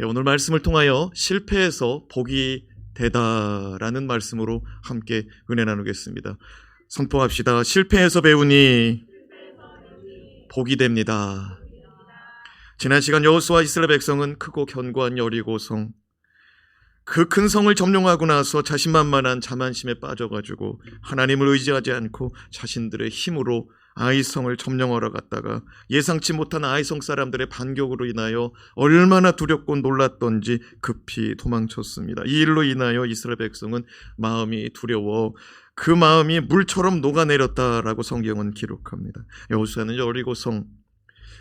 오늘 말씀을 통하여 실패에서 복이 되다라는 말씀으로 함께 은혜 나누겠습니다. 선포합시다. 실패에서 배우니 복이 됩니다. 지난 시간 여호수아 이스라엘 백성은 크고 견고한 여리고성, 그 큰 성을 점령하고 나서 자신만만한 자만심에 빠져가지고 하나님을 의지하지 않고 자신들의 힘으로 아이성을 점령하러 갔다가 예상치 못한 아이성 사람들의 반격으로 인하여 얼마나 두렵고 놀랐던지 급히 도망쳤습니다. 이 일로 인하여 이스라엘 백성은 마음이 두려워 그 마음이 물처럼 녹아내렸다라고 성경은 기록합니다. 여호수아는 여리고성,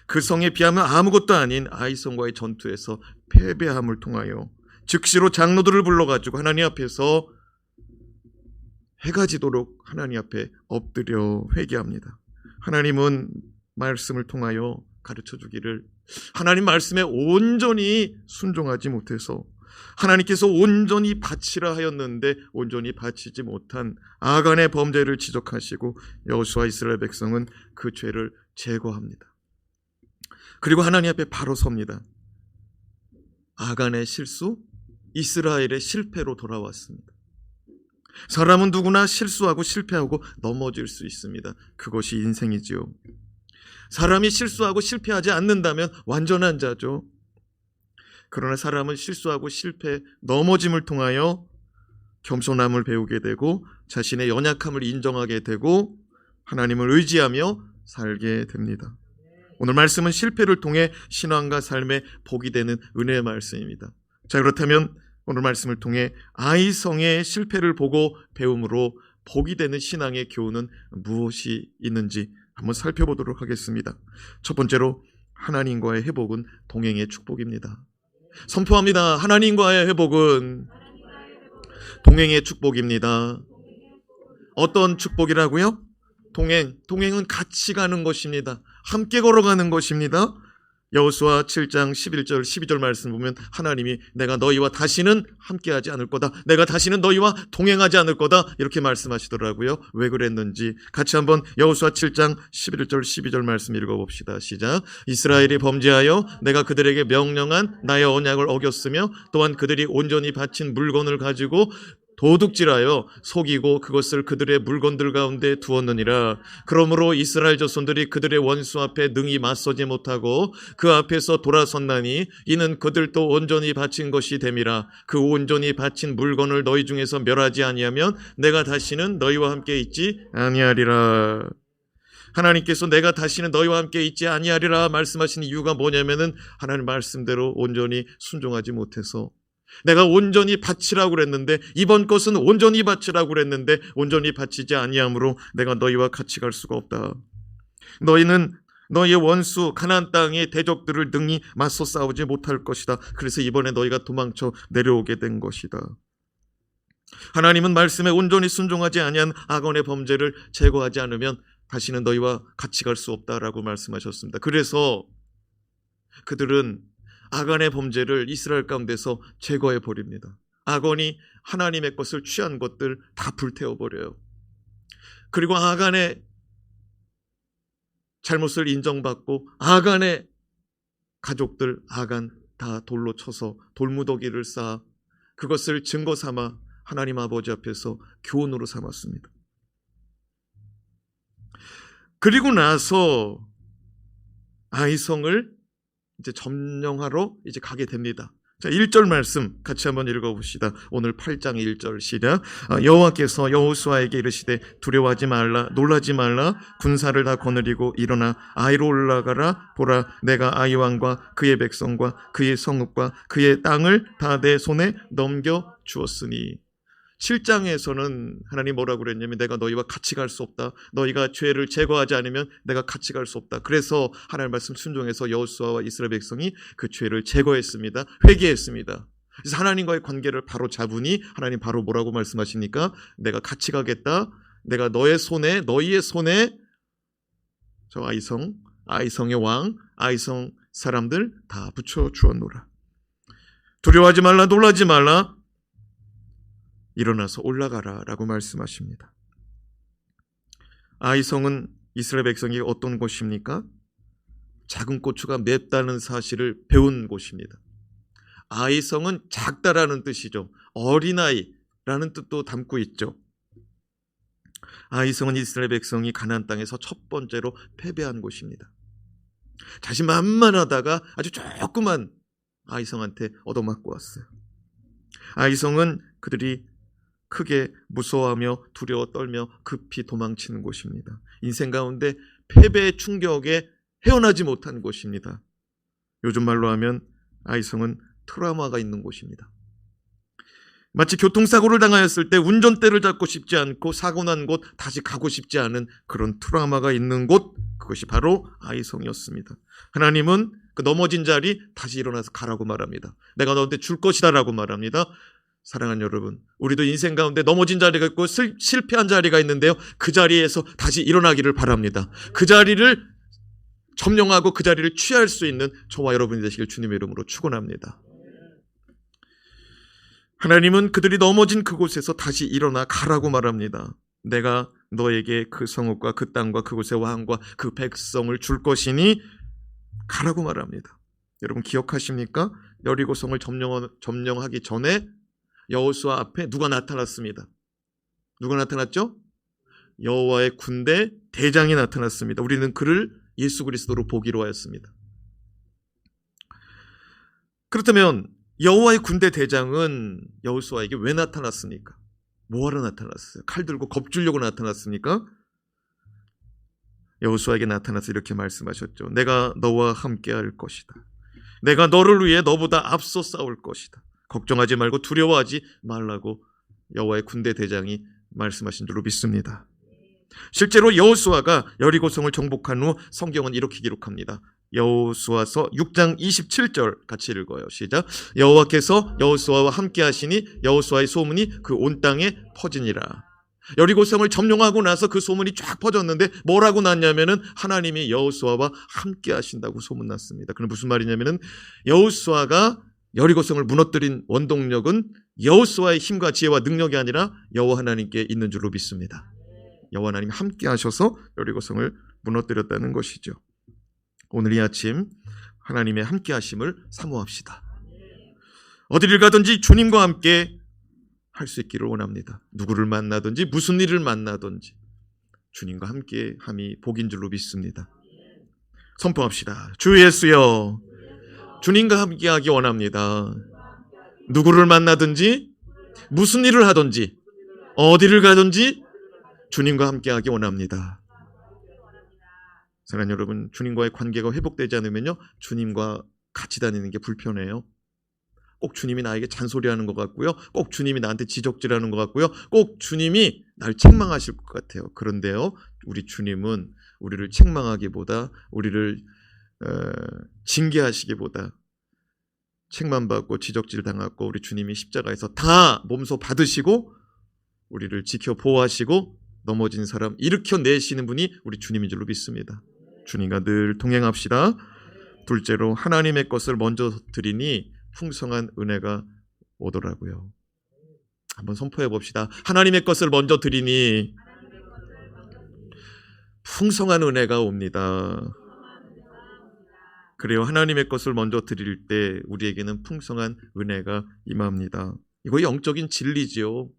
그 성에 비하면 아무것도 아닌 아이성과의 전투에서 패배함을 통하여 즉시로 장로들을 불러가지고 하나님 앞에서 해가 지도록 하나님 앞에 엎드려 회개합니다. 하나님은 말씀을 통하여 가르쳐 주기를, 하나님 말씀에 온전히 순종하지 못해서 하나님께서 온전히 바치라 하였는데 온전히 바치지 못한 아간의 범죄를 지적하시고 여호수아 이스라엘 백성은 그 죄를 제거합니다. 그리고 하나님 앞에 바로 섭니다. 아간의 실수, 이스라엘의 실패로 돌아왔습니다. 사람은 누구나 실수하고 실패하고 넘어질 수 있습니다. 그것이 인생이지요. 사람이 실수하고 실패하지 않는다면 완전한 자죠. 그러나 사람은 실수하고 실패, 넘어짐을 통하여 겸손함을 배우게 되고 자신의 연약함을 인정하게 되고 하나님을 의지하며 살게 됩니다. 오늘 말씀은 실패를 통해 신앙과 삶에 복이 되는 은혜의 말씀입니다. 자, 그렇다면 오늘 말씀을 통해 아이성의 실패를 보고 배움으로 복이 되는 신앙의 교훈은 무엇이 있는지 한번 살펴보도록 하겠습니다. 첫 번째로 하나님과의 회복은 동행의 축복입니다. 선포합니다. 하나님과의 회복은 동행의 축복입니다. 어떤 축복이라고요? 동행은 같이 가는 것입니다. 함께 걸어가는 것입니다. 여호수아 7장 11절 12절 말씀 보면 하나님이 내가 너희와 다시는 함께하지 않을 거다, 내가 다시는 너희와 동행하지 않을 거다, 이렇게 말씀하시더라고요. 왜 그랬는지 같이 한번 여호수아 7장 11절 12절 말씀 읽어봅시다. 시작. 이스라엘이 범죄하여 내가 그들에게 명령한 나의 언약을 어겼으며 또한 그들이 온전히 바친 물건을 가지고 도둑질하여 속이고 그것을 그들의 물건들 가운데 두었느니라. 그러므로 이스라엘 자손들이 그들의 원수 앞에 능히 맞서지 못하고 그 앞에서 돌아섰나니 이는 그들도 온전히 바친 것이 됨이라. 그 온전히 바친 물건을 너희 중에서 멸하지 아니하면 내가 다시는 너희와 함께 있지 아니하리라. 하나님께서 내가 다시는 너희와 함께 있지 아니하리라 말씀하신 이유가 뭐냐면은 하나님 말씀대로 온전히 순종하지 못해서, 내가 온전히 바치라고 그랬는데 이번 것은 온전히 바치라고 그랬는데 온전히 바치지 아니함으로 내가 너희와 같이 갈 수가 없다. 너희는 너희의 원수 가나안 땅의 대적들을 능히 맞서 싸우지 못할 것이다. 그래서 이번에 너희가 도망쳐 내려오게 된 것이다. 하나님은 말씀에 온전히 순종하지 아니한 아간의 범죄를 제거하지 않으면 다시는 너희와 같이 갈 수 없다라고 말씀하셨습니다. 그래서 그들은 아간의 범죄를 이스라엘 가운데서 제거해 버립니다. 아간이 하나님의 것을 취한 것들 다 불태워 버려요. 그리고 아간의 잘못을 인정받고 아간의 가족들, 아간 다 돌로 쳐서 돌무더기를 쌓아 그것을 증거 삼아 하나님 아버지 앞에서 교훈으로 삼았습니다. 그리고 나서 아이성을 이제 점령하러 이제 가게 됩니다. 자, 1절 말씀 같이 한번 읽어봅시다. 오늘 8장 1절 시작. 여호와께서 여호수아에게 이르시되 두려워하지 말라, 놀라지 말라. 군사를 다 거느리고 일어나 아이로 올라가라. 보라, 내가 아이 왕과 그의 백성과 그의 성읍과 그의 땅을 다 내 손에 넘겨 주었으니. 7장에서는 하나님 뭐라고 그랬냐면 내가 너희와 같이 갈 수 없다. 너희가 죄를 제거하지 않으면 내가 같이 갈 수 없다. 그래서 하나님 말씀 순종해서 여호수아와 이스라엘 백성이 그 죄를 제거했습니다. 회개했습니다. 그래서 하나님과의 관계를 바로 잡으니 하나님 바로 뭐라고 말씀하십니까? 내가 같이 가겠다. 내가 너희의 손에 저 아이성의 왕, 아이성 사람들 다 붙여 주었노라. 두려워하지 말라, 놀라지 말라. 일어나서 올라가라 라고 말씀하십니다. 아이성은 이스라엘 백성이 어떤 곳입니까? 작은 고추가 맵다는 사실을 배운 곳입니다. 아이성은 작다라는 뜻이죠. 어린아이라는 뜻도 담고 있죠. 아이성은 이스라엘 백성이 가나안 땅에서 첫 번째로 패배한 곳입니다. 자신만만하다가 아주 조그만 아이성한테 얻어맞고 왔어요. 아이성은 그들이 크게 무서워하며 두려워 떨며 급히 도망치는 곳입니다. 인생 가운데 패배의 충격에 헤어나지 못한 곳입니다. 요즘 말로 하면 아이성은 트라우마가 있는 곳입니다. 마치 교통사고를 당하였을 때 운전대를 잡고 싶지 않고 사고 난 곳 다시 가고 싶지 않은 그런 트라우마가 있는 곳, 그것이 바로 아이성이었습니다. 하나님은 그 넘어진 자리 다시 일어나서 가라고 말합니다. 내가 너한테 줄 것이다 라고 말합니다. 사랑하는 여러분, 우리도 인생 가운데 넘어진 자리가 있고 실패한 자리가 있는데요, 그 자리에서 다시 일어나기를 바랍니다. 그 자리를 점령하고 그 자리를 취할 수 있는 저와 여러분이 되시길 주님의 이름으로 축원합니다. 하나님은 그들이 넘어진 그곳에서 다시 일어나 가라고 말합니다. 내가 너에게 그 성읍과 그 땅과 그곳의 왕과 그 백성을 줄 것이니 가라고 말합니다. 여러분 기억하십니까? 여리고성을 점령하기 전에 여호수아 앞에 누가 나타났습니다. 누가 나타났죠? 여호와의 군대 대장이 나타났습니다. 우리는 그를 예수 그리스도로 보기로 하였습니다. 그렇다면 여호와의 군대 대장은 여호수아에게 왜 나타났습니까? 뭐하러 나타났어요? 칼 들고 겁주려고 나타났습니까? 여호수아에게 나타나서 이렇게 말씀하셨죠. 내가 너와 함께 할 것이다. 내가 너를 위해 너보다 앞서 싸울 것이다. 걱정하지 말고 두려워하지 말라고 여호와의 군대 대장이 말씀하신 줄로 믿습니다. 실제로 여호수아가 여리고성을 정복한 후 성경은 이렇게 기록합니다. 여호수아서 6장 27절 같이 읽어요. 시작. 여호와께서 여호수아와 함께 하시니 여호수아의 소문이 그 온 땅에 퍼지니라. 여리고성을 점령하고 나서 그 소문이 쫙 퍼졌는데 뭐라고 났냐면은 하나님이 여호수아와 함께 하신다고 소문났습니다. 그럼 무슨 말이냐면은 여호수아가 여리고성을 무너뜨린 원동력은 여호수아의 힘과 지혜와 능력이 아니라 여호와 하나님께 있는 줄로 믿습니다. 여호와 하나님이 함께 하셔서 여리고성을 무너뜨렸다는 것이죠. 오늘 이 아침 하나님의 함께 하심을 사모합시다. 어디를 가든지 주님과 함께 할 수 있기를 원합니다. 누구를 만나든지 무슨 일을 만나든지 주님과 함께 함이 복인 줄로 믿습니다. 선포합시다. 주 예수여, 주님과 함께 하기 원합니다. 누구를 만나든지 무슨 일을 하든지 어디를 가든지 주님과 함께 하기 원합니다. 사랑하는 여러분, 주님과의 관계가 회복되지 않으면요, 주님과 같이 다니는 게 불편해요. 꼭 주님이 나에게 잔소리하는 것 같고요, 꼭 주님이 나한테 지적질하는 것 같고요, 꼭 주님이 날 책망하실 것 같아요. 그런데요, 우리 주님은 우리를 책망하기보다, 우리를 징계하시기보다, 책망받고 지적질 당하고 우리 주님이 십자가에서 다 몸소 받으시고 우리를 지켜 보호하시고 넘어진 사람 일으켜내시는 분이 우리 주님인 줄로 믿습니다. 주님과 늘 동행합시다. 둘째로 하나님의 것을 먼저 드리니 풍성한 은혜가 오더라고요. 한번 선포해 봅시다. 하나님의 것을 먼저 드리니 풍성한 은혜가 옵니다. 그래요. 하나님의 것을 먼저 드릴 때 우리에게는 풍성한 은혜가 임합니다. 이거 영적인 진리지요.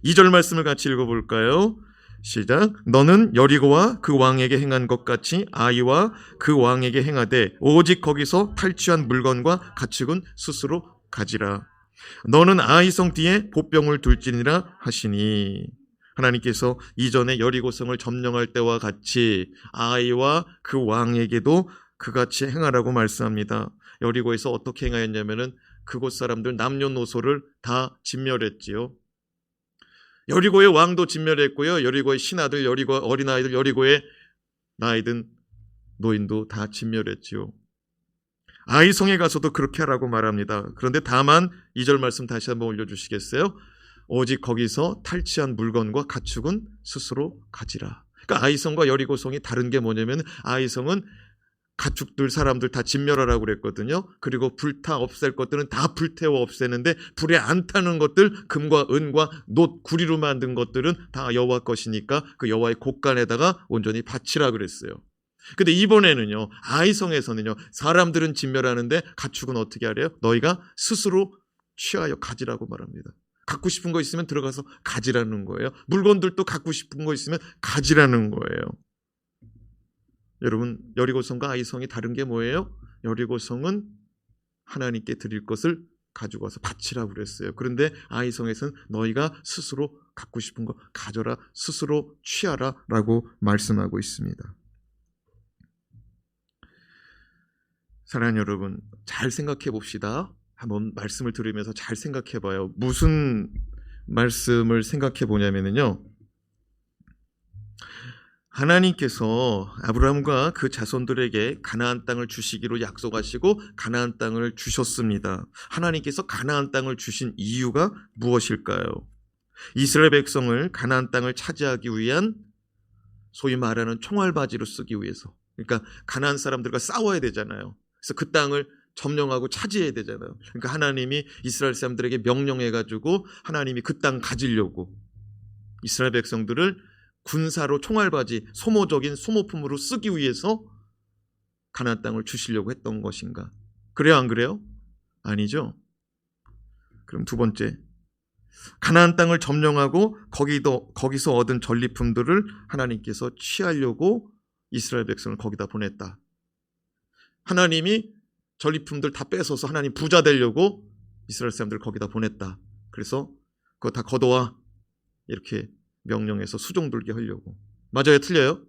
2절 말씀을 같이 읽어볼까요? 시작. 너는 여리고와 그 왕에게 행한 것 같이 아이와 그 왕에게 행하되 오직 거기서 탈취한 물건과 가축은 스스로 가지라. 너는 아이성 뒤에 보병을 둘지니라 하시니. 하나님께서 이전에 여리고성을 점령할 때와 같이 아이와 그 왕에게도 그같이 행하라고 말씀합니다. 여리고에서 어떻게 행하였냐면은 그곳 사람들 남녀노소를 다 진멸했지요. 여리고의 왕도 진멸했고요, 여리고의 신하들, 여리고 어린아이들, 여리고의 나이든 노인도 다 진멸했지요. 아이성에 가서도 그렇게 하라고 말합니다. 그런데 다만 2절 말씀 다시 한번 올려주시겠어요? 오직 거기서 탈취한 물건과 가축은 스스로 가지라. 그러니까 아이성과 여리고성이 다른 게 뭐냐면 아이성은 가축들 사람들 다 진멸하라고 그랬거든요. 그리고 불타 없앨 것들은 다 불태워 없애는데 불에 안 타는 것들, 금과 은과 놋, 구리로 만든 것들은 다 여호와 것이니까 그 여호와의 곳간에다가 온전히 바치라 그랬어요. 근데 이번에는요, 아이성에서는요, 사람들은 진멸하는데 가축은 어떻게 하래요? 너희가 스스로 취하여 가지라고 말합니다. 갖고 싶은 거 있으면 들어가서 가지라는 거예요. 물건들도 갖고 싶은 거 있으면 가지라는 거예요. 여러분, 여리고성과 아이성이 다른 게 뭐예요? 여리고성은 하나님께 드릴 것을 가지고 와서 바치라고 그랬어요. 그런데 아이성에서는 너희가 스스로 갖고 싶은 거 가져라, 스스로 취하라 라고 말씀하고 있습니다. 사랑하는 여러분, 잘 생각해 봅시다. 한번 말씀을 들으면서 잘 생각해 봐요. 무슨 말씀을 생각해 보냐면요, 하나님께서 아브라함과 그 자손들에게 가나안 땅을 주시기로 약속하시고 가나안 땅을 주셨습니다. 하나님께서 가나안 땅을 주신 이유가 무엇일까요? 이스라엘 백성을 가나안 땅을 차지하기 위한 소위 말하는 총알바지로 쓰기 위해서. 그러니까 가나안 사람들과 싸워야 되잖아요. 그래서 그 땅을 점령하고 차지해야 되잖아요. 그러니까 하나님이 이스라엘 사람들에게 명령해가지고 하나님이 그 땅 가지려고 이스라엘 백성들을 군사로 총알바지, 소모적인 소모품으로 쓰기 위해서 가나안 땅을 주시려고 했던 것인가? 그래요, 안 그래요? 아니죠. 그럼 두 번째, 가나안 땅을 점령하고 거기서 얻은 전리품들을 하나님께서 취하려고 이스라엘 백성을 거기다 보냈다. 하나님이 전리품들 다 뺏어서 하나님 부자 되려고 이스라엘 사람들을 거기다 보냈다. 그래서 그거 다 걷어와 이렇게 명령해서 수종 들게 하려고. 맞아요? 틀려요?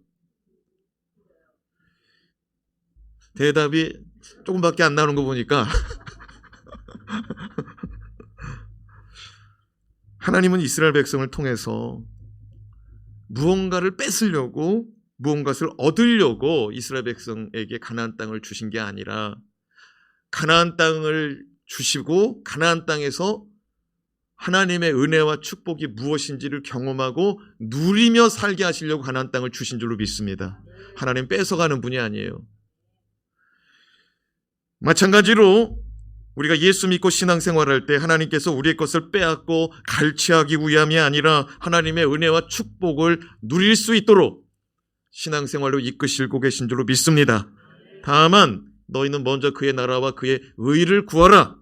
대답이 조금밖에 안 나오는 거 보니까 하나님은 이스라엘 백성을 통해서 무언가를 뺏으려고, 무언가를 얻으려고 이스라엘 백성에게 가나안 땅을 주신 게 아니라 가나안 땅을 주시고 가나안 땅에서 하나님의 은혜와 축복이 무엇인지를 경험하고 누리며 살게 하시려고 가나안 땅을 주신 줄로 믿습니다. 하나님 뺏어가는 분이 아니에요. 마찬가지로 우리가 예수 믿고 신앙생활할 때 하나님께서 우리의 것을 빼앗고 갈취하기 위함이 아니라 하나님의 은혜와 축복을 누릴 수 있도록 신앙생활로 이끄시고 계신 줄로 믿습니다. 다만 너희는 먼저 그의 나라와 그의 의를 구하라.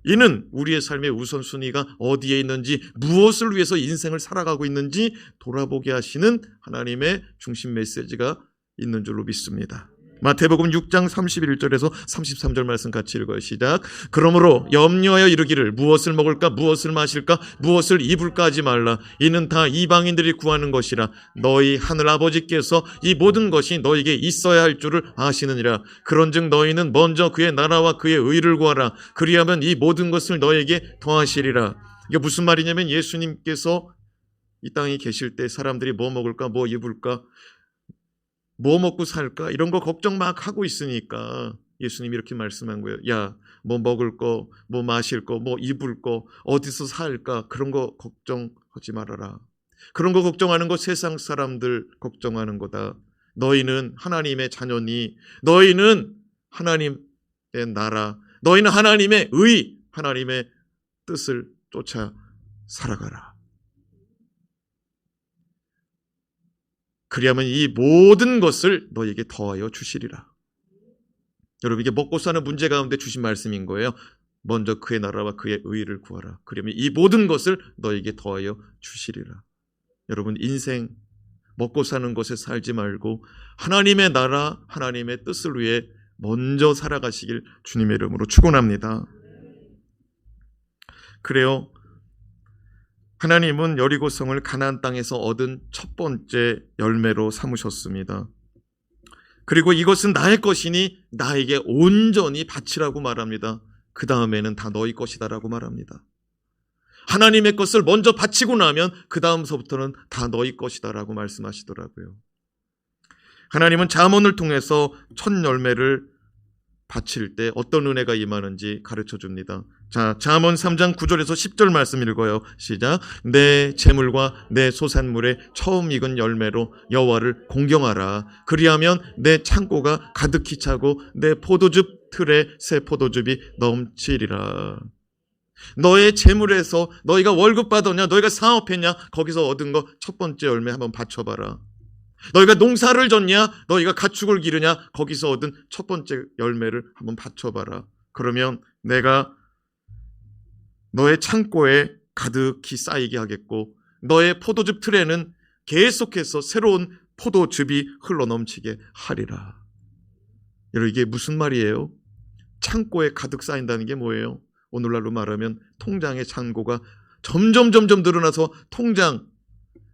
이는 우리의 삶의 우선순위가 어디에 있는지, 무엇을 위해서 인생을 살아가고 있는지 돌아보게 하시는 하나님의 중심 메시지가 있는 줄로 믿습니다. 마태복음 6장 31절에서 33절 말씀 같이 읽어요. 시작. 그러므로 염려하여 이르기를 무엇을 먹을까, 무엇을 마실까, 무엇을 입을까 하지 말라. 이는 다 이방인들이 구하는 것이라. 너희 하늘 아버지께서 이 모든 것이 너희에게 있어야 할 줄을 아시느니라. 그런즉 너희는 먼저 그의 나라와 그의 의를 구하라. 그리하면 이 모든 것을 너희에게 더하시리라. 이게 무슨 말이냐면 예수님께서 이 땅에 계실 때 사람들이 뭐 먹을까, 뭐 입을까, 뭐 먹고 살까 이런 거 걱정 막 하고 있으니까 예수님이 이렇게 말씀한 거예요. 야, 뭐 먹을 거, 뭐 마실 거, 뭐 입을 거, 어디서 살까 그런 거 걱정하지 말아라. 그런 거 걱정하는 거 세상 사람들 걱정하는 거다. 너희는 하나님의 자녀니, 너희는 하나님의 나라, 너희는 하나님의 의, 하나님의 뜻을 쫓아 살아가라. 그리하면 이 모든 것을 너에게 더하여 주시리라. 여러분, 이게 먹고 사는 문제 가운데 주신 말씀인 거예요. 먼저 그의 나라와 그의 의를 구하라. 그러면 이 모든 것을 너에게 더하여 주시리라. 여러분, 인생 먹고 사는 것에 살지 말고 하나님의 나라, 하나님의 뜻을 위해 먼저 살아가시길 주님의 이름으로 축원합니다. 그래요. 하나님은 여리고성을 가나안 땅에서 얻은 첫 번째 열매로 삼으셨습니다. 그리고 이것은 나의 것이니 나에게 온전히 바치라고 말합니다. 그 다음에는 다 너희 것이다라고 말합니다. 하나님의 것을 먼저 바치고 나면 그 다음서부터는 다 너희 것이다라고 말씀하시더라고요. 하나님은 잠언을 통해서 첫 열매를 바칠 때 어떤 은혜가 임하는지 가르쳐 줍니다. 자, 잠언 3장 9절에서 10절 말씀 읽어요. 시작. 내 재물과 내 소산물의 처음 익은 열매로 여호와를 공경하라. 그리하면 내 창고가 가득히 차고 내 포도즙 틀에 새 포도즙이 넘치리라. 너의 재물에서 너희가 월급 받았냐, 너희가 사업했냐, 거기서 얻은 거 첫 번째 열매 한번 바쳐봐라. 너희가 농사를 졌냐? 너희가 가축을 기르냐? 거기서 얻은 첫 번째 열매를 한번 바쳐봐라. 그러면 내가 너의 창고에 가득히 쌓이게 하겠고 너의 포도즙 틀에는 계속해서 새로운 포도즙이 흘러넘치게 하리라. 여러분, 이게 무슨 말이에요? 창고에 가득 쌓인다는 게 뭐예요? 오늘날로 말하면 통장의 잔고가 점점 늘어나서 통장,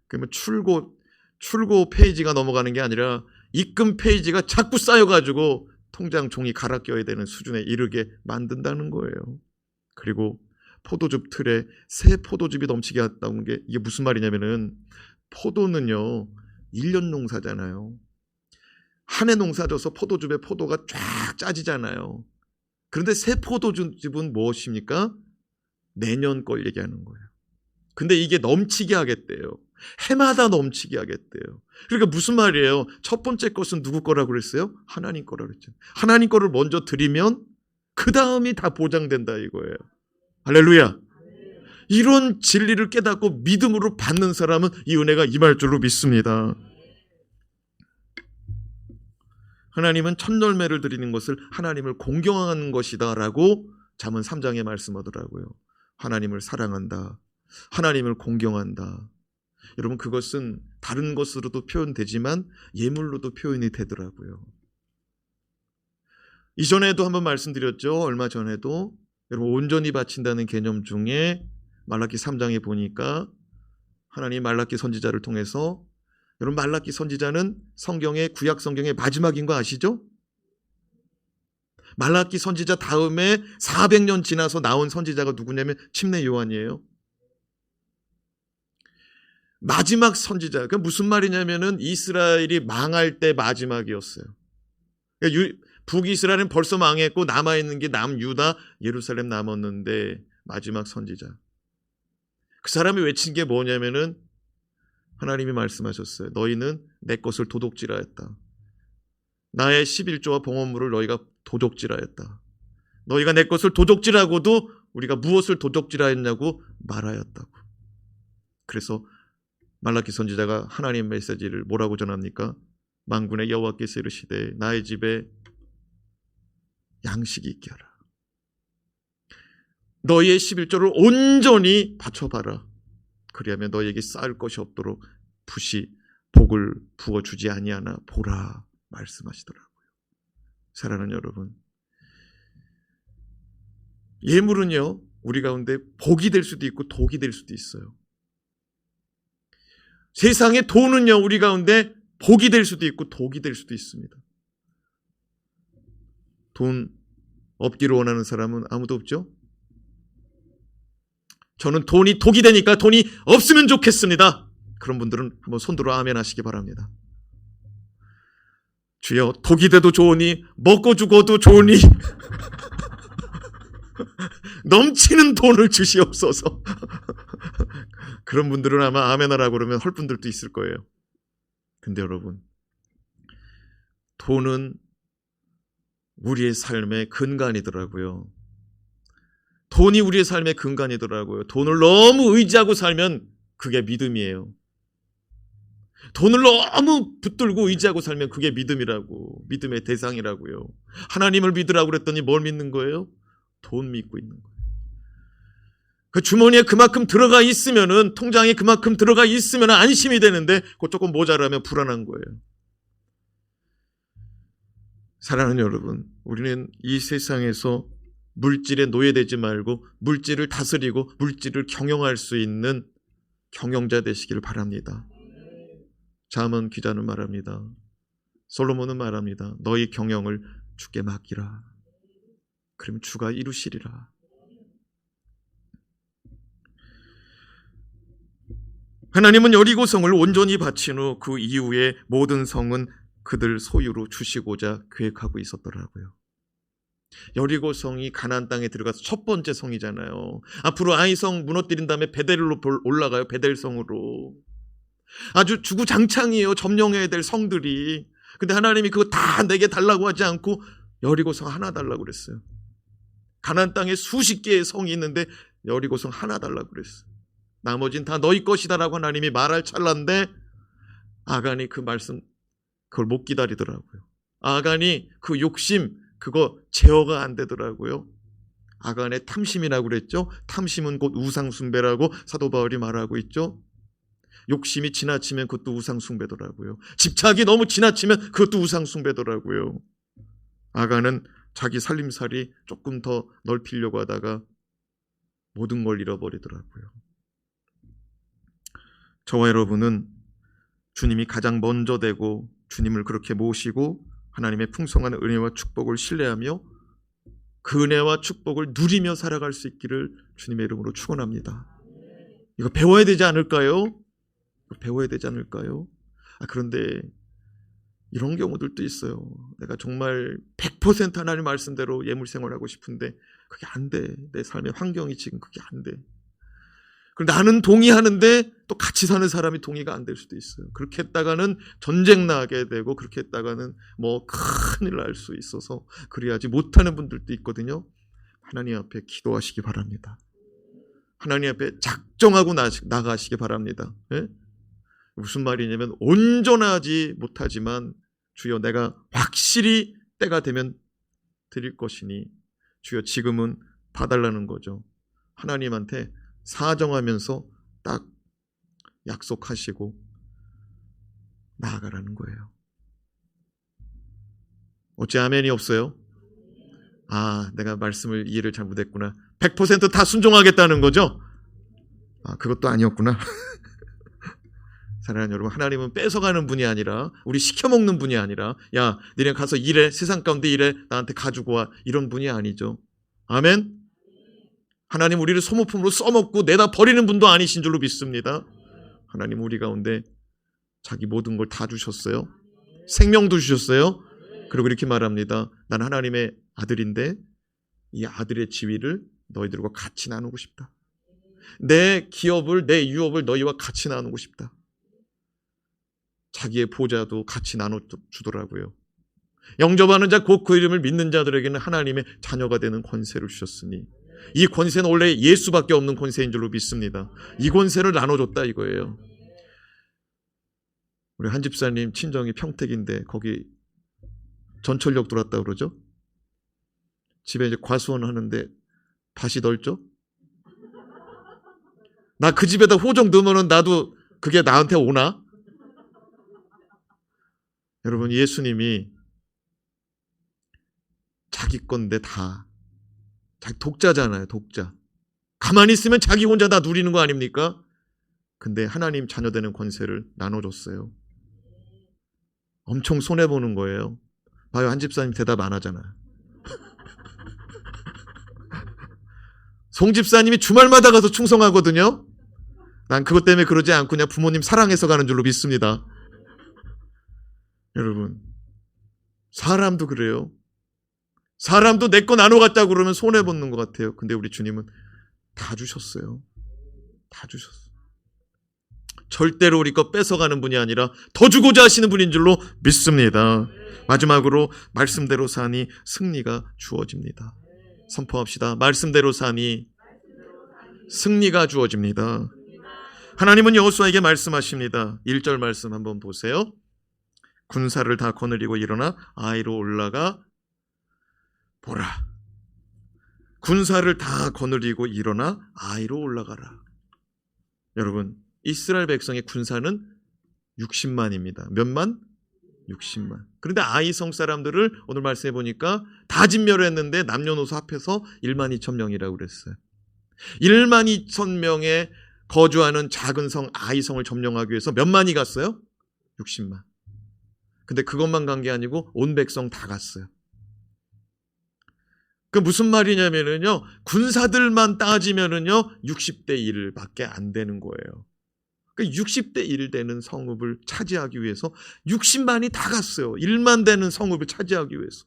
그러면 출고 페이지가 넘어가는 게 아니라 입금 페이지가 자꾸 쌓여가지고 통장 종이 갈아 껴야 되는 수준에 이르게 만든다는 거예요. 그리고 포도즙 틀에 새 포도즙이 넘치게 했다는 게 이게 무슨 말이냐면은 포도는요 1년 농사잖아요. 한 해 농사 져서 포도즙에 포도가 쫙 짜지잖아요. 그런데 새 포도즙은 무엇입니까? 내년 걸 얘기하는 거예요. 근데 이게 넘치게 하겠대요. 해마다 넘치게 하겠대요. 그러니까 무슨 말이에요? 첫 번째 것은 누구 거라고 그랬어요? 하나님 거라고 그랬죠. 하나님 거를 먼저 드리면 그 다음이 다 보장된다 이거예요. 할렐루야. 이런 진리를 깨닫고 믿음으로 받는 사람은 이 은혜가 임할 줄로 믿습니다. 하나님은 첫 열매를 드리는 것을 하나님을 공경하는 것이다 라고 잠언 3장에 말씀하더라고요. 하나님을 사랑한다. 하나님을 공경한다. 여러분, 그것은 다른 것으로도 표현되지만 예물로도 표현이 되더라고요. 이전에도 한번 말씀드렸죠. 얼마 전에도 여러분, 온전히 바친다는 개념 중에 말라기 3장에 보니까 하나님 말라기 선지자를 통해서, 여러분 말라기 선지자는 성경의 구약 성경의 마지막인 거 아시죠? 말라기 선지자 다음에 400년 지나서 나온 선지자가 누구냐면 침례 요한이에요. 마지막 선지자. 그 무슨 말이냐면은 이스라엘이 망할 때 마지막이었어요. 북이스라엘은 벌써 망했고 남아있는 게 남유다, 예루살렘 남았는데 마지막 선지자. 그 사람이 외친 게 뭐냐면은 하나님이 말씀하셨어요. 너희는 내 것을 도둑질하였다. 나의 11조와 봉헌물을 너희가 도둑질하였다. 너희가 내 것을 도둑질하고도 우리가 무엇을 도둑질하였냐고 말하였다고. 그래서 말라기 선지자가 하나님 메시지를 뭐라고 전합니까? 만군의 여호와께서 이르시되 나의 집에 양식이 있게 하라. 너희의 11조를 온전히 바쳐봐라. 그리하면 너희에게 쌓을 것이 없도록 붓이 복을 부어주지 아니하나 보라 말씀하시더라고요. 사랑하는 여러분, 예물은요 우리 가운데 복이 될 수도 있고 독이 될 수도 있어요. 세상의 돈은요 우리 가운데 복이 될 수도 있고 독이 될 수도 있습니다. 돈 없기를 원하는 사람은 아무도 없죠? 저는 돈이 독이 되니까 돈이 없으면 좋겠습니다. 그런 분들은 한번 손들어 아멘 하시기 바랍니다. 주여, 독이 돼도 좋으니 먹고 죽어도 좋으니 넘치는 돈을 주시옵소서. 그런 분들은 아마 아멘 하라고 그러면 할 분들도 있을 거예요. 근데 여러분, 돈은 우리의 삶의 근간이더라고요. 돈이 우리의 삶의 근간이더라고요. 돈을 너무 의지하고 살면 그게 믿음이에요. 돈을 너무 붙들고 의지하고 살면 그게 믿음이라고, 믿음의 대상이라고요. 하나님을 믿으라고 그랬더니 뭘 믿는 거예요? 돈 믿고 있는 거예요. 그 주머니에 그만큼 들어가 있으면은, 통장에 그만큼 들어가 있으면 안심이 되는데 그거 조금 모자라면 불안한 거예요. 사랑하는 여러분, 우리는 이 세상에서 물질에 노예되지 말고 물질을 다스리고 물질을 경영할 수 있는 경영자 되시기를 바랍니다. 잠언 기자는 말합니다. 솔로몬은 말합니다. 너희 경영을 주께 맡기라. 그러면 주가 이루시리라. 하나님은 여리고성을 온전히 바친 후 그 이후에 모든 성은 그들 소유로 주시고자 계획하고 있었더라고요. 여리고성이 가나안 땅에 들어가서 첫 번째 성이잖아요. 앞으로 아이성 무너뜨린 다음에 베델로 올라가요. 베델성으로. 아주 주구장창이에요. 점령해야 될 성들이. 근데 하나님이 그거 다 내게 달라고 하지 않고 여리고성 하나 달라고 그랬어요. 가나안 땅에 수십 개의 성이 있는데 여리고성 하나 달라고 그랬어요. 나머지는 다 너희 것이다라고 하나님이 말할 찰나인데 아간이 그 말씀 그걸 못 기다리더라고요. 아간이 그 욕심 그거 제어가 안 되더라고요. 아간의 탐심이라고 그랬죠. 탐심은 곧 우상 숭배라고 사도 바울이 말하고 있죠. 욕심이 지나치면 그것도 우상 숭배더라고요. 집착이 너무 지나치면 그것도 우상 숭배더라고요. 아간은 자기 살림살이 조금 더 넓히려고 하다가 모든 걸 잃어버리더라고요. 저와 여러분은 주님이 가장 먼저 되고 주님을 그렇게 모시고 하나님의 풍성한 은혜와 축복을 신뢰하며 그 은혜와 축복을 누리며 살아갈 수 있기를 주님의 이름으로 축원합니다. 이거 배워야 되지 않을까요? 배워야 되지 않을까요? 그런데 이런 경우들도 있어요. 내가 정말 100% 하나님 말씀대로 예물생활을 하고 싶은데 그게 안 돼. 내 삶의 환경이 지금 그게 안 돼. 그리고 나는 동의하는데 또 같이 사는 사람이 동의가 안 될 수도 있어요. 그렇게 했다가는 전쟁 나게 되고 그렇게 했다가는 뭐 큰일 날 수 있어서 그래야지 못하는 분들도 있거든요. 하나님 앞에 기도하시기 바랍니다. 하나님 앞에 작정하고 나가시기 바랍니다. 예? 무슨 말이냐면 온전하지 못하지만 주여 내가 확실히 때가 되면 드릴 것이니 주여 지금은 봐달라는 거죠. 하나님한테 사정하면서 딱 약속하시고 나아가라는 거예요. 어찌 아멘이 없어요? 내가 말씀을 이해를 잘 못했구나. 100% 다 순종하겠다는 거죠? 그것도 아니었구나. 사랑하는 여러분, 하나님은 뺏어가는 분이 아니라 우리 시켜먹는 분이 아니라 야 니네 가서 일해, 세상 가운데 일해, 나한테 가지고 와, 이런 분이 아니죠. 아멘. 하나님 우리를 소모품으로 써먹고 내다 버리는 분도 아니신 줄로 믿습니다. 하나님 우리 가운데 자기 모든 걸 다 주셨어요. 생명도 주셨어요. 그리고 이렇게 말합니다. 난 하나님의 아들인데 이 아들의 지위를 너희들과 같이 나누고 싶다. 내 기업을, 내 유업을 너희와 같이 나누고 싶다. 자기의 보좌도 같이 나눠주더라고요. 영접하는 자 곧 그 이름을 믿는 자들에게는 하나님의 자녀가 되는 권세를 주셨으니 이 권세는 원래 예수밖에 없는 권세인 줄로 믿습니다. 이 권세를 나눠줬다 이거예요. 우리 한 집사님 친정이 평택인데 거기 전철역 들어왔다 그러죠. 집에 이제 과수원 하는데 밭이 넓죠. 나 그 집에다 호적 넣으면은 나도 그게 나한테 오나? 여러분 예수님이 자기 건데 다 자기 독자잖아요. 독자. 가만히 있으면 자기 혼자 다 누리는 거 아닙니까? 근데 하나님 자녀되는 권세를 나눠줬어요. 엄청 손해보는 거예요. 봐요, 한 집사님 대답 안 하잖아요. 송 집사님이 주말마다 가서 충성하거든요. 난 그것 때문에 그러지 않고 그냥 부모님 사랑해서 가는 줄로 믿습니다. 여러분, 사람도 그래요. 사람도 내 거 나눠 갖자고 그러면 손해보는 것 같아요. 근데 우리 주님은 다 주셨어요. 다 주셨어요. 절대로 우리 거 뺏어가는 분이 아니라 더 주고자 하시는 분인 줄로 믿습니다. 마지막으로 말씀대로 사니 승리가 주어집니다. 선포합시다. 말씀대로 사니 승리가 주어집니다. 하나님은 여호수아에게 말씀하십니다. 1절 말씀 한번 보세요. 군사를 다 거느리고 일어나 아이로 올라가 보라. 군사를 다 거느리고 일어나 아이로 올라가라. 여러분, 이스라엘 백성의 군사는 60만입니다. 몇만? 60만. 그런데 아이성 사람들을 오늘 말씀해 보니까 다 진멸했는데 남녀노소 합해서 1만 2천 명이라고 그랬어요. 1만 2천 명의 거주하는 작은 성 아이성을 점령하기 위해서 몇 만이 갔어요? 60만. 근데 그것만 간 게 아니고 온 백성 다 갔어요. 그 무슨 말이냐면은요, 군사들만 따지면은요 60대 1밖에 안 되는 거예요. 그 60대 1 되는 성읍을 차지하기 위해서 60만이 다 갔어요. 1만 되는 성읍을 차지하기 위해서.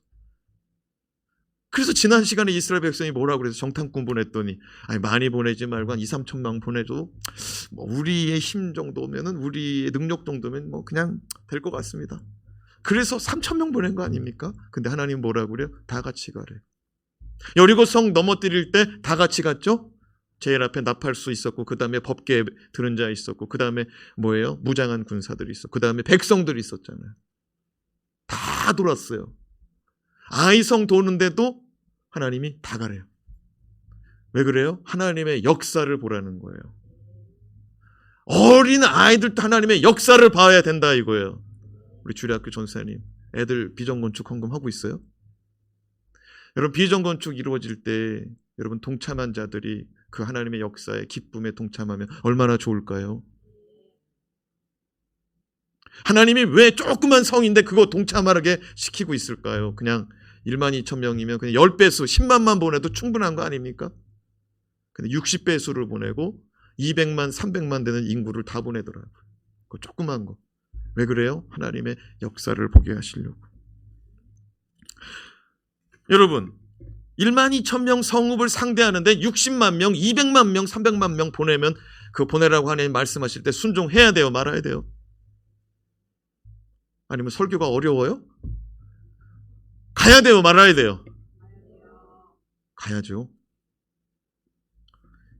그래서 지난 시간에 이스라엘 백성이 뭐라고 그래서 정탐꾼 보냈더니 많이 보내지 말고 한 2, 3천 명 보내도 뭐 우리의 힘 정도면은 우리의 능력 정도면 뭐 그냥 될 것 같습니다. 그래서 3천 명 보낸 거 아닙니까? 근데 하나님 뭐라고 그래요? 다 같이 가래요. 여리고 성 넘어뜨릴 때 다 같이 갔죠? 제일 앞에 나팔수 있었고, 그 다음에 법궤 들은 자 있었고, 그 다음에 뭐예요? 무장한 군사들이 있었고, 그 다음에 백성들이 있었잖아요. 다 돌았어요. 아이성 도는데도 하나님이 다 가래요. 왜 그래요? 하나님의 역사를 보라는 거예요. 어린 아이들도 하나님의 역사를 봐야 된다 이거예요. 우리 주례학교 전사님, 애들 비전건축 헌금하고 있어요? 여러분, 비전건축 이루어질 때 여러분 동참한 자들이 그 하나님의 역사에 기쁨에 동참하면 얼마나 좋을까요? 하나님이 왜 조그만 성인데 그거 동참하게 시키고 있을까요? 그냥 1만 2천 명이면 그냥 10배수 10만만 보내도 충분한 거 아닙니까? 근데 60배수를 보내고 200만 300만 되는 인구를 다 보내더라고요. 그 조그만 거. 왜 그래요? 하나님의 역사를 보게 하시려고. 여러분, 1만 2천 명 성읍을 상대하는데 60만 명, 200만 명, 300만 명 보내면 그 보내라고 하나님 말씀하실 때 순종해야 돼요? 말아야 돼요? 아니면 설교가 어려워요? 가야 돼요? 말아야 돼요? 가야죠.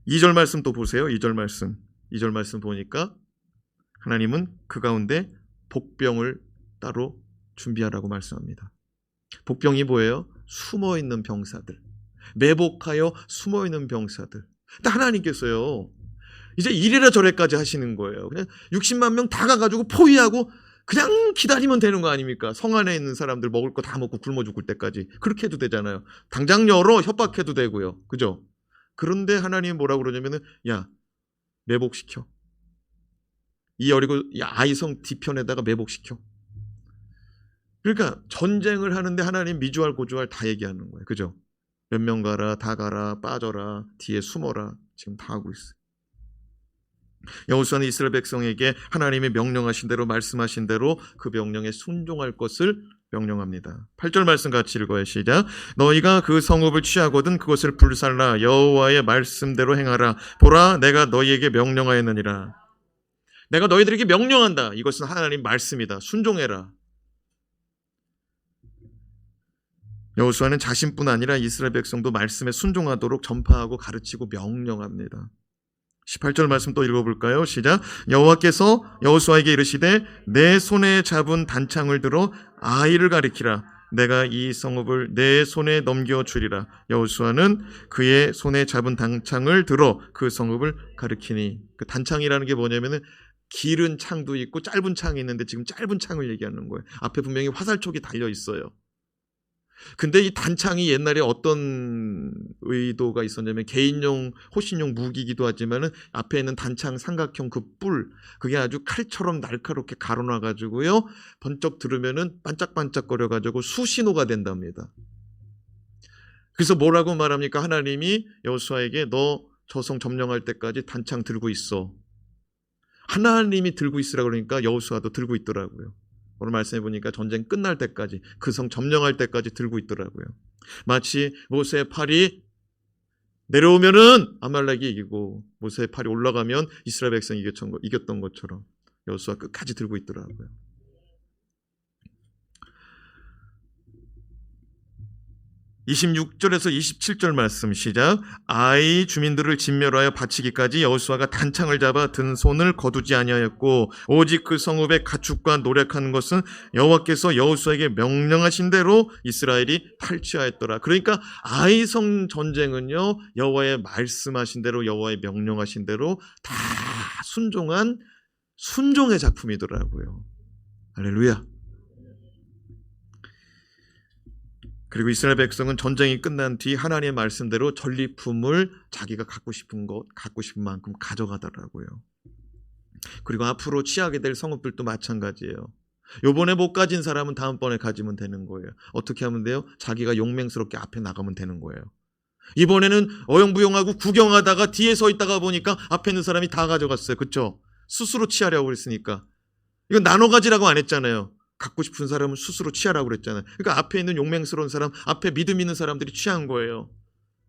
2절 말씀 또 보세요. 2절 말씀 보니까 하나님은 그 가운데 복병을 따로 준비하라고 말씀합니다. 복병이 뭐예요? 숨어있는 병사들, 매복하여 숨어있는 병사들. 하나님께서요 이제 이래라 저래까지 하시는 거예요. 그냥 60만 명 다 가가지고 포위하고 그냥 기다리면 되는 거 아닙니까? 성 안에 있는 사람들 먹을 거 다 먹고 굶어 죽을 때까지 그렇게 해도 되잖아요. 당장 열어 협박해도 되고요. 그죠? 그런데 하나님이 뭐라고 그러냐면은 야, 매복시켜. 이 어리고 아이성 뒤편에다가 매복시켜. 그러니까 전쟁을 하는데 하나님 미주알 고주알 다 얘기하는 거예요. 그죠? 몇 명 가라, 다 가라, 빠져라, 뒤에 숨어라. 지금 다 하고 있어요. 여호수아는 이스라엘 백성에게 하나님이 명령하신 대로 말씀하신 대로 그 명령에 순종할 것을 명령합니다. 8절 말씀 같이 읽어요. 시작. 너희가 그 성읍을 취하거든 그것을 불살라 여호와의 말씀대로 행하라. 보라 내가 너희에게 명령하였느니라. 내가 너희들에게 명령한다. 이것은 하나님 말씀이다. 순종해라. 여호수아는 자신뿐 아니라 이스라엘 백성도 말씀에 순종하도록 전파하고 가르치고 명령합니다. 18절 말씀 또 읽어볼까요? 시작. 여호와께서 여호수아에게 이르시되 내 손에 잡은 단창을 들어 아이를 가리키라. 내가 이 성읍을 내 손에 넘겨주리라. 여호수아는 그의 손에 잡은 단창을 들어 그 성읍을 가리키니. 그 단창이라는 게 뭐냐면은 길은 창도 있고 짧은 창이 있는데 지금 짧은 창을 얘기하는 거예요. 앞에 분명히 화살촉이 달려 있어요. 근데 이 단창이 옛날에 어떤 의도가 있었냐면 개인용, 호신용 무기이기도 하지만은 앞에 있는 단창 삼각형 그 뿔, 그게 아주 칼처럼 날카롭게 가로놔가지고요. 번쩍 들으면은 반짝반짝거려가지고 수신호가 된답니다. 그래서 뭐라고 말합니까? 하나님이 여호수아에게 너 저 성 점령할 때까지 단창 들고 있어. 하나님이 들고 있으라 그러니까 여호수아도 들고 있더라고요. 오늘 말씀해 보니까 전쟁 끝날 때까지 그 성 점령할 때까지 들고 있더라고요. 마치 모세의 팔이 내려오면은 아말렉이 이기고 모세의 팔이 올라가면 이스라엘 백성이 이겼던 것처럼 여호수아 끝까지 들고 있더라고요. 26절에서 27절 말씀 시작. 아이 주민들을 진멸하여 바치기까지 여호수아가 단창을 잡아 든 손을 거두지 아니하였고 오직 그 성읍의 가축과 노력하는 것은 여호와께서 여호수아에게 명령하신 대로 이스라엘이 탈취하였더라. 그러니까 아이성 전쟁은요 여호와의 말씀하신 대로 여호와의 명령하신 대로 다 순종한 순종의 작품이더라고요. 할렐루야. 그리고 이스라엘 백성은 전쟁이 끝난 뒤 하나님의 말씀대로 전리품을 자기가 갖고 싶은 만큼 가져가더라고요. 그리고 앞으로 취하게 될 성읍들도 마찬가지예요. 요번에 못 가진 사람은 다음번에 가지면 되는 거예요. 어떻게 하면 돼요? 자기가 용맹스럽게 앞에 나가면 되는 거예요. 이번에는 어영부영하고 구경하다가 뒤에 서 있다가 보니까 앞에 있는 사람이 다 가져갔어요. 그렇죠? 스스로 취하려고 그랬으니까. 이건 나눠 가지라고 안 했잖아요. 갖고 싶은 사람은 스스로 취하라고 그랬잖아요. 그러니까 앞에 있는 용맹스러운 사람, 앞에 믿음 있는 사람들이 취한 거예요.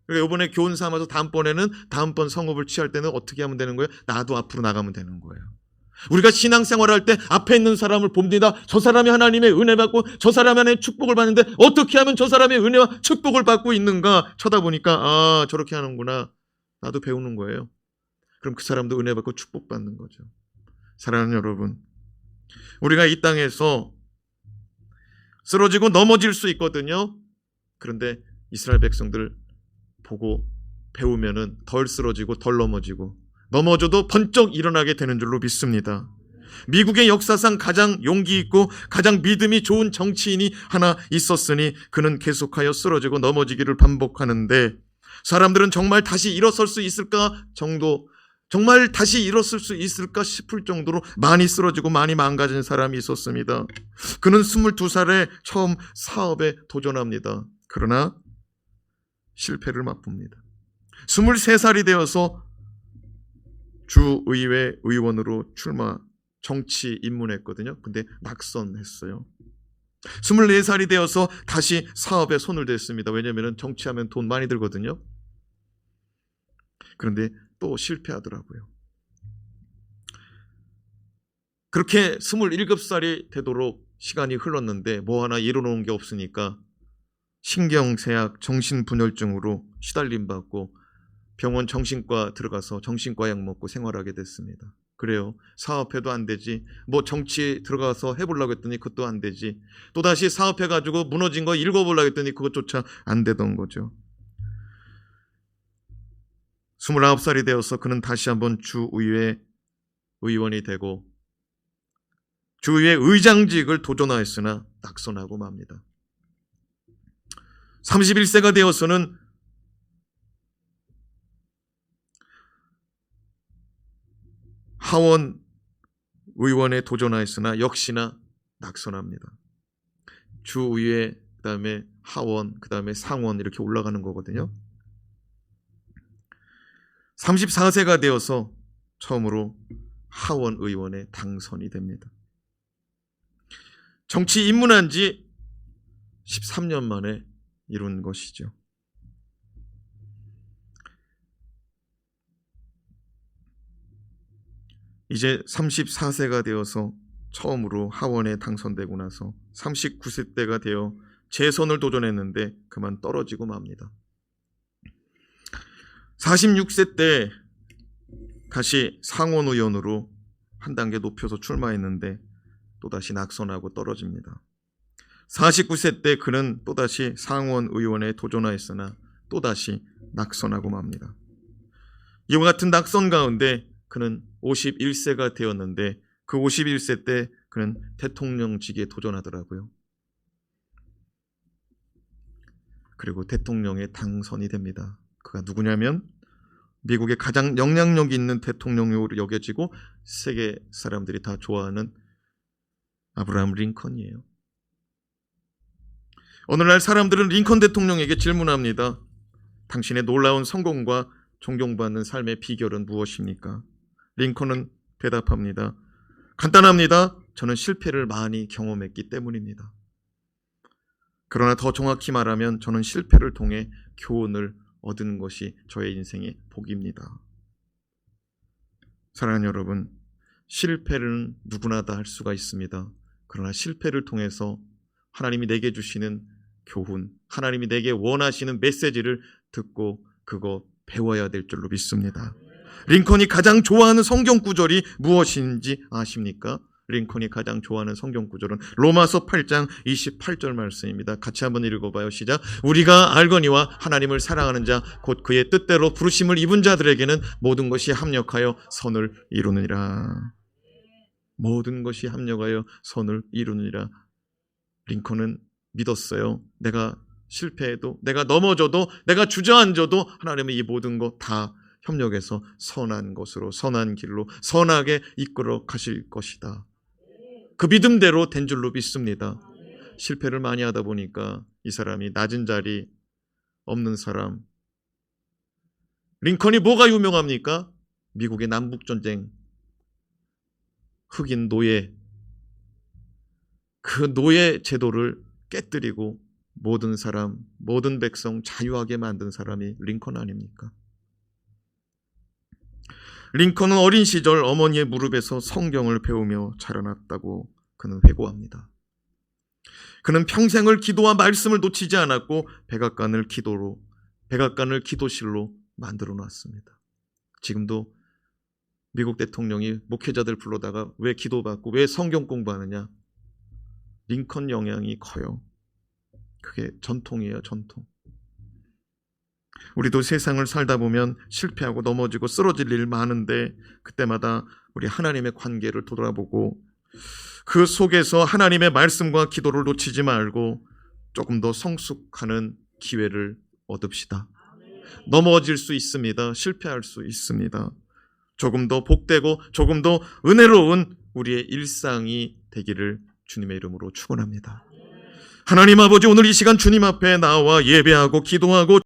그러니까 이번에 교훈 삼아서 다음번 성읍을 취할 때는 어떻게 하면 되는 거예요? 나도 앞으로 나가면 되는 거예요. 우리가 신앙생활할 때 앞에 있는 사람을 봅니다. 저 사람이 하나님의 은혜 받고 저 사람이 하나님의 축복을 받는데 어떻게 하면 저 사람의 은혜와 축복을 받고 있는가 쳐다보니까 아 저렇게 하는구나. 나도 배우는 거예요. 그럼 그 사람도 은혜 받고 축복받는 거죠. 사랑하는 여러분, 우리가 이 땅에서 쓰러지고 넘어질 수 있거든요. 그런데 이스라엘 백성들 보고 배우면은 덜 쓰러지고 덜 넘어져도 번쩍 일어나게 되는 줄로 믿습니다. 미국의 역사상 가장 용기 있고 가장 믿음이 좋은 정치인이 하나 있었으니 그는 계속하여 쓰러지고 넘어지기를 반복하는데, 사람들은 정말 다시 일어설 수 있을까 정말 다시 일어설 수 있을까 싶을 정도로 많이 쓰러지고 많이 망가진 사람이 있었습니다. 그는 22살에 처음 사업에 도전합니다. 그러나 실패를 맛봅니다. 23살이 되어서 주의회 의원으로 정치 입문했거든요. 근데 낙선했어요. 24살이 되어서 다시 사업에 손을 댔습니다. 왜냐하면 정치하면 돈 많이 들거든요. 그런데 또 실패하더라고요. 그렇게 27살이 되도록 시간이 흘렀는데 뭐 하나 이뤄놓은 게 없으니까 신경쇠약, 정신분열증으로 시달림받고 병원 정신과 들어가서 정신과 약 먹고 생활하게 됐습니다. 그래요. 사업해도 안 되지. 뭐 정치 들어가서 해보려고 했더니 그것도 안 되지. 또다시 사업해가지고 무너진 거 읽어보려고 했더니 그것조차 안 되던 거죠. 29살이 되어서 그는 다시 한번 주의회 의원이 되고 주의회 의장직을 도전하였으나 낙선하고 맙니다. 31세가 되어서는 하원 의원에 도전하였으나 역시나 낙선합니다. 주의회, 그 다음에 하원, 그 다음에 상원 이렇게 올라가는 거거든요. 34세가 되어서 처음으로 하원 의원에 당선이 됩니다. 정치 입문한 지 13년 만에 이룬 것이죠. 이제 34세가 되어서 처음으로 하원에 당선되고 나서 39세 때가 되어 재선을 도전했는데 그만 떨어지고 맙니다. 46세 때 다시 상원 의원으로 한 단계 높여서 출마했는데 또다시 낙선하고 떨어집니다. 49세 때 그는 또다시 상원 의원에 도전하였으나 또다시 낙선하고 맙니다. 이와 같은 낙선 가운데 그는 51세가 되었는데 그 51세 때 그는 대통령직에 도전하더라고요. 그리고 대통령에 당선이 됩니다. 그가 누구냐면 미국의 가장 영향력 있는 대통령으로 여겨지고 세계 사람들이 다 좋아하는 아브라함 링컨이에요. 오늘날 사람들은 링컨 대통령에게 질문합니다. 당신의 놀라운 성공과 존경받는 삶의 비결은 무엇입니까? 링컨은 대답합니다. 간단합니다. 저는 실패를 많이 경험했기 때문입니다. 그러나 더 정확히 말하면 저는 실패를 통해 교훈을 얻은 것이 저의 인생의 복입니다. 사랑하는 여러분, 실패는 누구나 다 할 수가 있습니다. 그러나 실패를 통해서 하나님이 내게 주시는 교훈, 하나님이 내게 원하시는 메시지를 듣고 그거 배워야 될 줄로 믿습니다. 링컨이 가장 좋아하는 성경 구절이 무엇인지 아십니까? 링컨이 가장 좋아하는 성경 구절은 로마서 8장 28절 말씀입니다. 같이 한번 읽어봐요. 시작. 우리가 알거니와 하나님을 사랑하는 자 곧 그의 뜻대로 부르심을 입은 자들에게는 모든 것이 합력하여 선을 이루느니라. 모든 것이 합력하여 선을 이루느니라. 링컨은 믿었어요. 내가 실패해도, 내가 넘어져도, 내가 주저앉아도 하나님은 이 모든 것 다 협력해서 선한 것으로, 선한 길로, 선하게 이끌어 가실 것이다. 그 믿음대로 된 줄로 믿습니다. 실패를 많이 하다 보니까 이 사람이 낮은 자리 없는 사람. 링컨이 뭐가 유명합니까? 미국의 남북전쟁, 흑인 노예, 그 노예 제도를 깨뜨리고 모든 사람, 모든 백성 자유하게 만든 사람이 링컨 아닙니까? 링컨은 어린 시절 어머니의 무릎에서 성경을 배우며 자라났다고 그는 회고합니다. 그는 평생을 기도와 말씀을 놓치지 않았고 백악관을 기도실로 만들어 놨습니다. 지금도 미국 대통령이 목회자들 불러다가 왜 기도받고 왜 성경 공부하느냐? 링컨 영향이 커요. 그게 전통이에요, 전통. 우리도 세상을 살다 보면 실패하고 넘어지고 쓰러질 일 많은데 그때마다 우리 하나님의 관계를 돌아보고 그 속에서 하나님의 말씀과 기도를 놓치지 말고 조금 더 성숙하는 기회를 얻읍시다. 넘어질 수 있습니다. 실패할 수 있습니다. 조금 더 복되고 조금 더 은혜로운 우리의 일상이 되기를 주님의 이름으로 축원합니다. 하나님 아버지, 오늘 이 시간 주님 앞에 나와 예배하고 기도하고